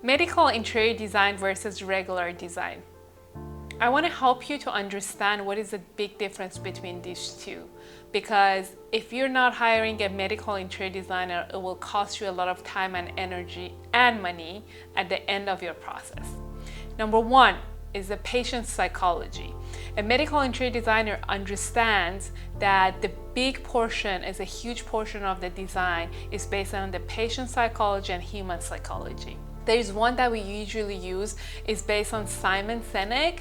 Medical interior design versus regular design. I want to help you to understand what is the big difference between these two, because if you're not hiring a medical interior designer, it will cost you a lot of time and energy and money at the end of your process. Number one is the patient psychology. A medical interior designer understands that the big portion is a huge portion of the design is based on the patient psychology and human psychology. There's one that we usually use is based on Sinek,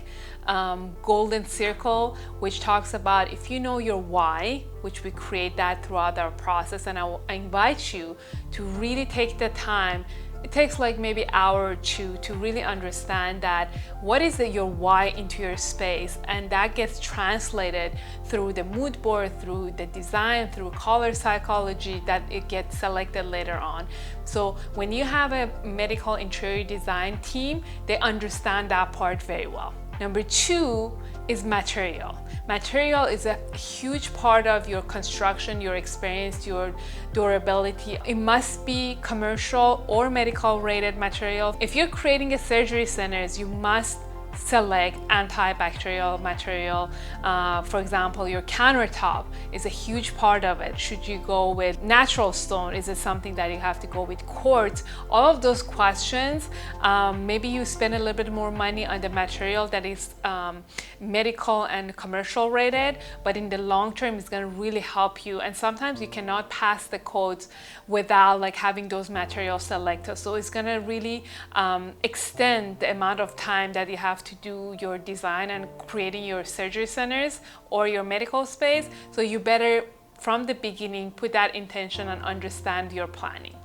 Golden Circle, which talks about if you know your why, which we create that throughout our process. And I invite you to really take the time. It takes like maybe an hour or two to really understand that what is your why into your space, and that gets translated through the mood board, through the design, through color psychology, that it gets selected later on. So when you have a medical interior design team, they understand that part very well. Number two is material. Material is a huge part of your construction, your experience, your durability. It must be commercial or medical rated material. If you're creating a surgery centers, you must select antibacterial material. For example, your countertop is a huge part of it. Should you go with natural stone? Is it something that you have to go with quartz? All of those questions, maybe you spend a little bit more money on the material that is medical and commercial rated, but in the long term, it's gonna really help you. And sometimes you cannot pass the codes without like having those materials selected. So it's gonna really extend the amount of time that you have to do your design and creating your surgery centers or your medical space. So you better from the beginning put that intention and understand your planning.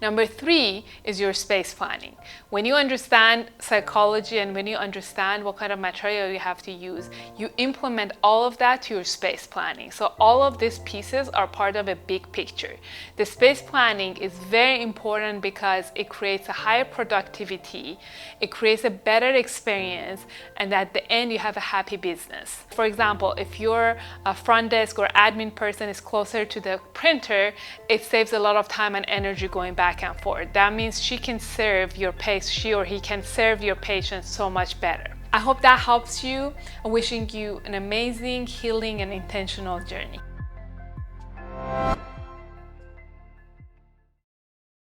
Number three is your space planning. When you understand psychology and when you understand what kind of material you have to use, you implement all of that to your space planning. So all of these pieces are part of a big picture. The space planning is very important because it creates a higher productivity, it creates a better experience, and at the end you have a happy business. For example, if your front desk or admin person is closer to the printer, it saves a lot of time and energy going back and forth. That means she or he can serve your patients so much better. I hope that helps you. I'm wishing you an amazing, healing, and intentional journey.